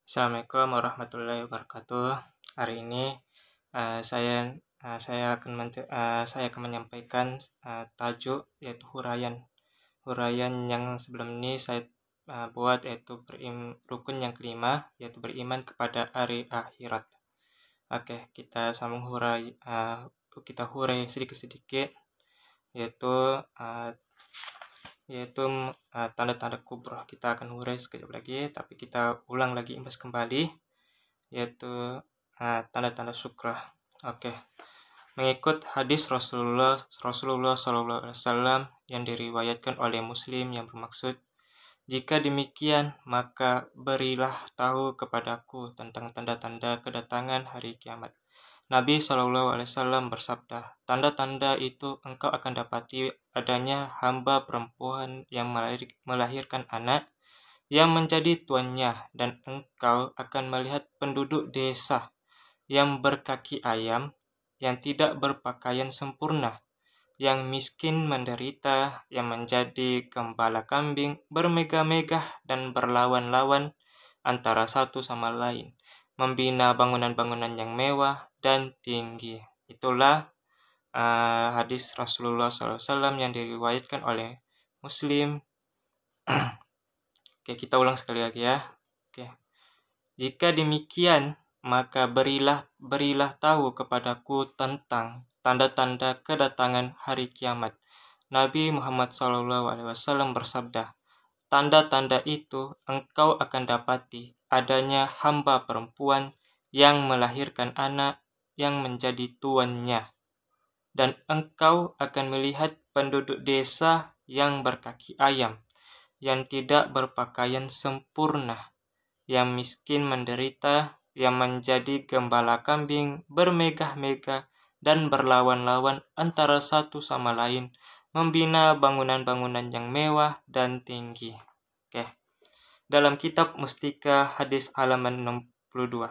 Assalamualaikum warahmatullahi wabarakatuh. Hari ini saya akan menyampaikan tajuk yaitu huraian yang sebelum ini saya buat, yaitu rukun yang kelima, yaitu beriman kepada hari akhirat. Oke, kita sambung kita hurai sedikit-sedikit, yaitu tanda-tanda kubroh. Kita akan hurai sekejap lagi, tapi kita ulang lagi, imbas kembali, yaitu tanda-tanda syukrah. Oke. Mengikut hadis Rasulullah SAW yang diriwayatkan oleh Muslim yang bermaksud, jika demikian, maka berilah tahu kepadaku tentang tanda-tanda kedatangan hari kiamat. Nabi SAW bersabda, tanda-tanda itu engkau akan dapati adanya hamba perempuan yang melahirkan anak yang menjadi tuannya, dan engkau akan melihat penduduk desa yang berkaki ayam, yang tidak berpakaian sempurna, yang miskin menderita, yang menjadi gembala kambing, bermegah-megah dan berlawan-lawan antara satu sama lain, membina bangunan-bangunan yang mewah dan tinggi. Itulah hadis Rasulullah SAW yang diriwayatkan oleh Muslim. Oke, kita ulang sekali lagi ya. Oke. Jika demikian, maka berilah tahu kepadaku tentang tanda-tanda kedatangan hari kiamat. Nabi Muhammad SAW bersabda, tanda-tanda itu engkau akan dapati adanya hamba perempuan yang melahirkan anak yang menjadi tuannya, dan engkau akan melihat penduduk desa yang berkaki ayam, yang tidak berpakaian sempurna, yang miskin menderita, yang menjadi gembala kambing, bermegah-megah dan berlawan-lawan antara satu sama lain, membina bangunan-bangunan yang mewah dan tinggi. Oke. Dalam kitab Mustika hadis halaman 62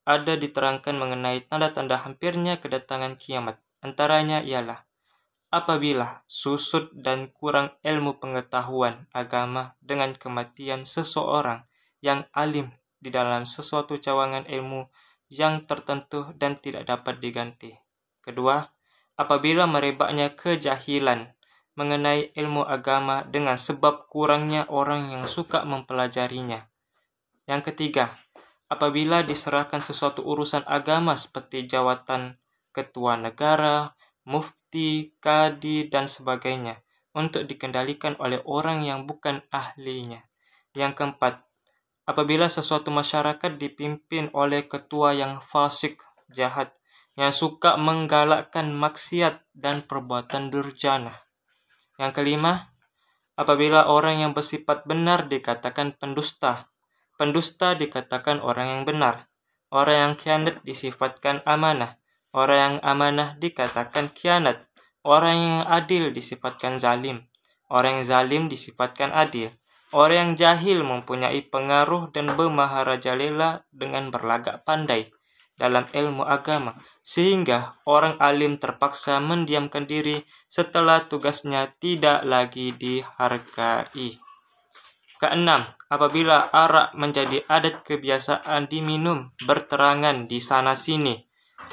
ada diterangkan mengenai tanda-tanda hampirnya kedatangan kiamat. Antaranya ialah apabila susut dan kurang ilmu pengetahuan agama dengan kematian seseorang yang alim di dalam sesuatu cawangan ilmu yang tertentu dan tidak dapat diganti. Kedua, apabila merebaknya kejahilan mengenai ilmu agama dengan sebab kurangnya orang yang suka mempelajarinya. Yang ketiga, apabila diserahkan sesuatu urusan agama seperti jawatan ketua negara, mufti, kadi, dan sebagainya untuk dikendalikan oleh orang yang bukan ahlinya. Yang keempat, apabila sesuatu masyarakat dipimpin oleh ketua yang fasik, jahat, yang suka menggalakkan maksiat dan perbuatan durjana. Yang kelima, apabila orang yang bersifat benar dikatakan pendusta, pendusta dikatakan orang yang benar, orang yang khianat disifatkan amanah, orang yang amanah dikatakan khianat, orang yang adil disifatkan zalim, orang yang zalim disifatkan adil, orang yang jahil mempunyai pengaruh dan bermaharajalela dengan berlagak pandai dalam ilmu agama, sehingga orang alim terpaksa mendiamkan diri setelah tugasnya tidak lagi dihargai. Keenam, apabila arak menjadi adat kebiasaan diminum berterangan di sana-sini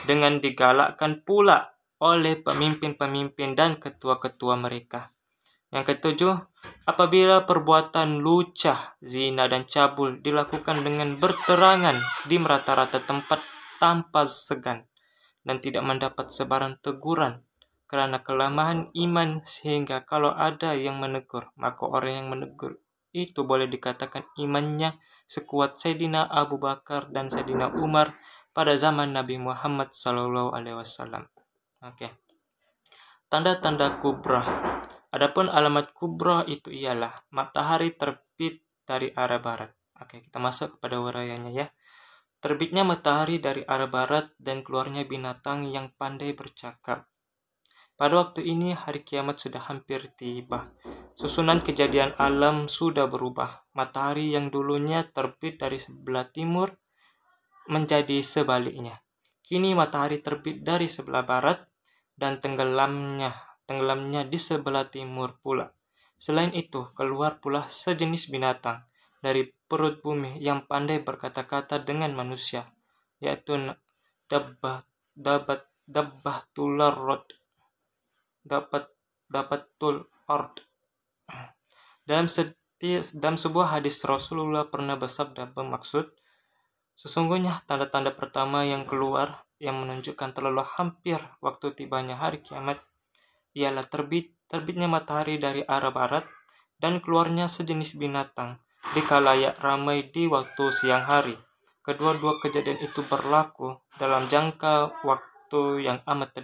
dengan digalakkan pula oleh pemimpin-pemimpin dan ketua-ketua mereka. Yang ketujuh, apabila perbuatan lucah, zina, dan cabul dilakukan dengan berterangan di rata-rata tempat tanpa segan dan tidak mendapat sebaran teguran karena kelemahan iman, sehingga kalau ada yang menegur, maka orang yang menegur itu boleh dikatakan imannya sekuat Sayyidina Abu Bakar dan Sayyidina Umar pada zaman Nabi Muhammad SAW. Oke. Tanda-tanda kubrah. Adapun alamat kubrah itu ialah matahari terbit dari arah barat. Oke, kita masuk kepada uraiannya ya. Terbitnya matahari dari arah barat dan keluarnya binatang yang pandai bercakap. Pada waktu ini hari kiamat sudah hampir tiba. Susunan kejadian alam sudah berubah. Matahari yang dulunya terbit dari sebelah timur menjadi sebaliknya. Kini matahari terbit dari sebelah barat dan tenggelamnya di sebelah timur pula. Selain itu, keluar pula sejenis binatang dari perut bumi yang pandai berkata-kata dengan manusia, yaitu dabbatul ard, dapatul ard. Dalam sebuah hadis Rasulullah pernah bersabda bermaksud, sesungguhnya tanda-tanda pertama yang keluar yang menunjukkan terlalu hampir waktu tibanya hari kiamat ialah terbitnya matahari dari arah barat dan keluarnya sejenis binatang di khalayak ramai di waktu siang hari. Kedua-dua kejadian itu berlaku dalam jangka waktu yang amat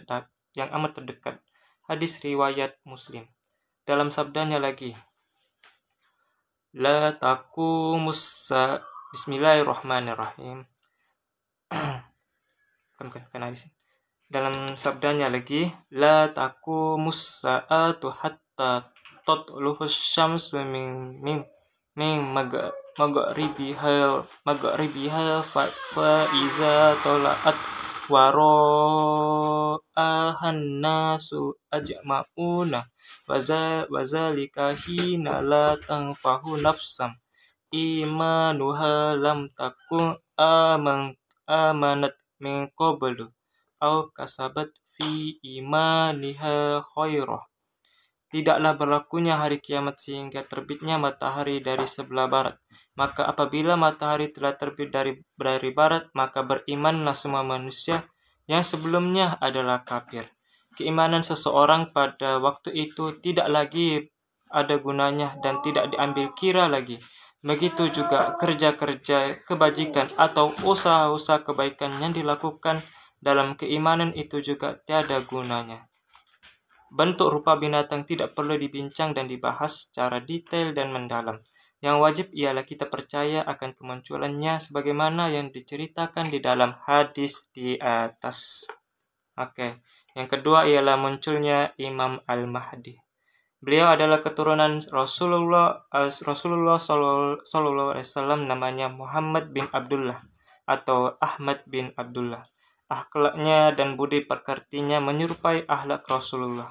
terdekat. Hadis riwayat Muslim. Dalam sabdanya lagi, La taqumus Bismillahirrahmanirrahim. Dalam sabdanya lagi, La taqumus sa'atu hatta tatluhus syamsu min maghribiha fa iza tala'at wara'ahan nasu ajma'una wazalika hina la tanfahu nafsam imanuha lam takun amanat min qablu au kasabat fi imaniha khairah. Tidaklah berlakunya hari kiamat sehingga terbitnya matahari dari sebelah barat. Maka apabila matahari telah terbit dari barat, maka berimanlah semua manusia yang sebelumnya adalah kafir. Keimanan seseorang pada waktu itu tidak lagi ada gunanya dan tidak diambil kira lagi. Begitu juga kerja-kerja kebajikan atau usaha-usaha kebaikan yang dilakukan dalam keimanan itu juga tiada gunanya. Bentuk rupa binatang tidak perlu dibincang dan dibahas secara detail dan mendalam. Yang wajib ialah kita percaya akan kemunculannya sebagaimana yang diceritakan di dalam hadis di atas. Oke. Yang kedua ialah munculnya Imam Al-Mahdi. Beliau adalah keturunan Rasulullah SAW, namanya Muhammad bin Abdullah atau Ahmad bin Abdullah. Akhlaknya dan budi pekertinya menyerupai akhlak Rasulullah.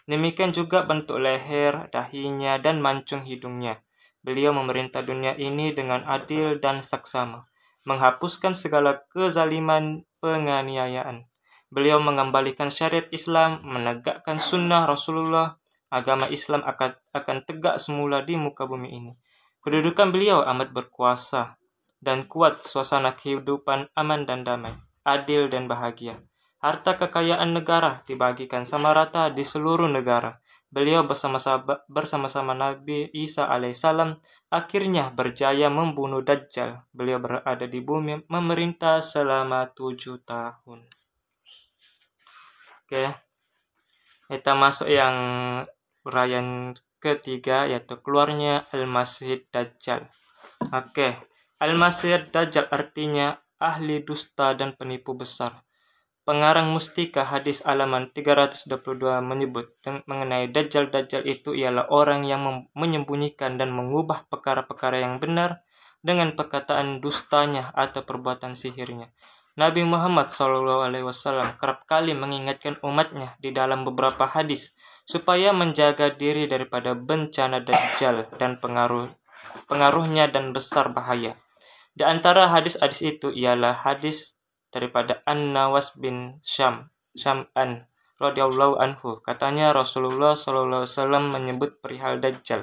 Demikian juga bentuk leher, dahinya, dan mancung hidungnya. Beliau memerintah dunia ini dengan adil dan saksama, menghapuskan segala kezaliman penganiayaan. Beliau mengembalikan syariat Islam, menegakkan sunnah Rasulullah. Agama Islam akan tegak semula di muka bumi ini. Kedudukan beliau amat berkuasa dan kuat, suasana kehidupan aman dan damai, adil dan bahagia. Harta kekayaan negara dibagikan sama rata di seluruh negara. Beliau bersama-sama Nabi Isa alaihissalam akhirnya berjaya membunuh Dajjal. Beliau berada di bumi memerintah selama 7 tahun. Oke. Kita masuk yang uraian ketiga, yaitu keluarnya Al-Masih Dajjal. Oke. Al-Masih Dajjal artinya ahli dusta dan penipu besar. Pengarang Mustika hadis halaman 322 menyebut mengenai Dajjal. Dajjal itu ialah orang yang menyembunyikan dan mengubah perkara-perkara yang benar dengan perkataan dustanya atau perbuatan sihirnya. Nabi Muhammad SAW kerap kali mengingatkan umatnya di dalam beberapa hadis supaya menjaga diri daripada bencana Dajjal dan pengaruhnya dan besar bahaya. Di antara hadis-hadis itu ialah hadis daripada An-Nawas bin Syam'an radhiyallahu anhu. Katanya Rasulullah SAW menyebut perihal Dajjal.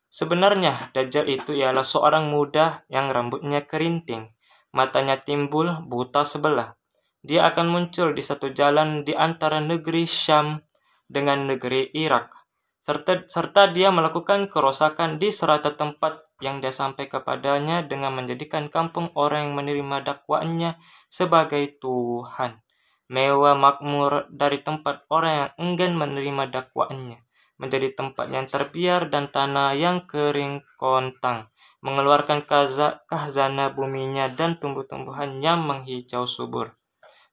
Sebenarnya Dajjal itu ialah seorang muda yang rambutnya kerinting, matanya timbul, buta sebelah. Dia akan muncul di satu jalan di antara negeri Syam dengan negeri Irak. Serta dia melakukan kerosakan di serata tempat yang dia sampai kepadanya dengan menjadikan kampung orang yang menerima dakwaannya sebagai Tuhan. Mewah makmur dari tempat orang yang enggan menerima dakwaannya menjadi tempat yang terbiar dan tanah yang kering kontang, mengeluarkan khazanah buminya dan tumbuh-tumbuhan yang menghijau subur.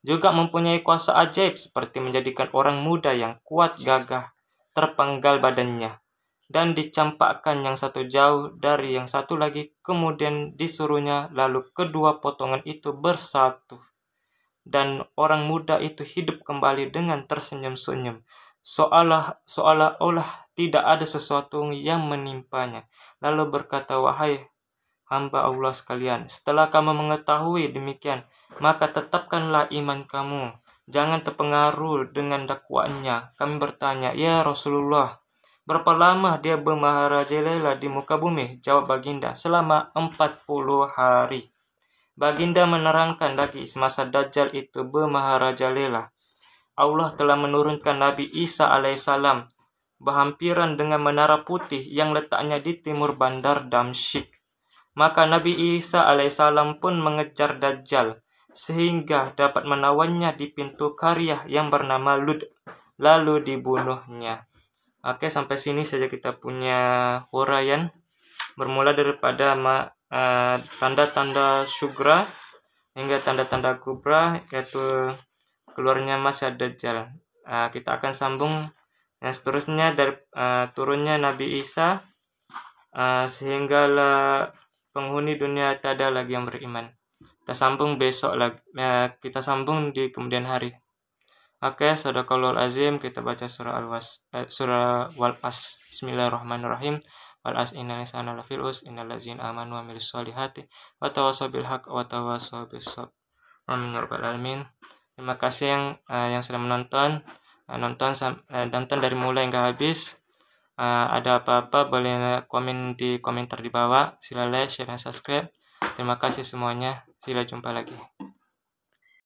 Juga mempunyai kuasa ajaib seperti menjadikan orang muda yang kuat gagah terpenggal badannya dan dicampakkan yang satu jauh dari yang satu lagi, kemudian disuruhnya, lalu kedua potongan itu bersatu dan orang muda itu hidup kembali dengan tersenyum-senyum, seolah-olah tidak ada sesuatu yang menimpanya. Lalu berkata, wahai hamba Allah sekalian. Setelah kamu mengetahui demikian, maka tetapkanlah iman kamu. Jangan terpengaruh dengan dakwaannya. Kami bertanya, ya Rasulullah, berapa lama dia bermaharajalela di muka bumi? Jawab baginda, selama 40 hari. Baginda menerangkan lagi, semasa Dajjal itu bermaharajalela, Allah telah menurunkan Nabi Isa alaihissalam berhampiran dengan menara putih yang letaknya di timur bandar Damsyik. Maka Nabi Isa alaihissalam pun mengejar Dajjal sehingga dapat menawannya di pintu Qaryah yang bernama Lud, lalu dibunuhnya. Oke, sampai sini saja kita punya huraian, bermula daripada tanda-tanda syugra hingga tanda-tanda kubra, yaitu keluarnya Masih Dajjal. Kita akan sambung yang seterusnya dari turunnya Nabi Isa sehinggalah penghuni dunia tak ada lagi yang beriman. Kita sambung besok lagi, kita sambung di kemudian hari. Oke, sadaqallahul azim. Kita baca surah surah Wal-As. Bismillahirrahmanirrahim. Wal-As innal insana lafil khusr innal ladzina amanu wa amilus solihati wa tawassaw bil haqq wa tawassaw bis sabr. Amin ya rabbal alamin. Terima kasih yang sudah menonton. Nonton dari mulai hingga habis. Ada apa-apa boleh komen di komentar di bawah. Sila like, share, dan subscribe. Terima kasih semuanya. Sila jumpa lagi.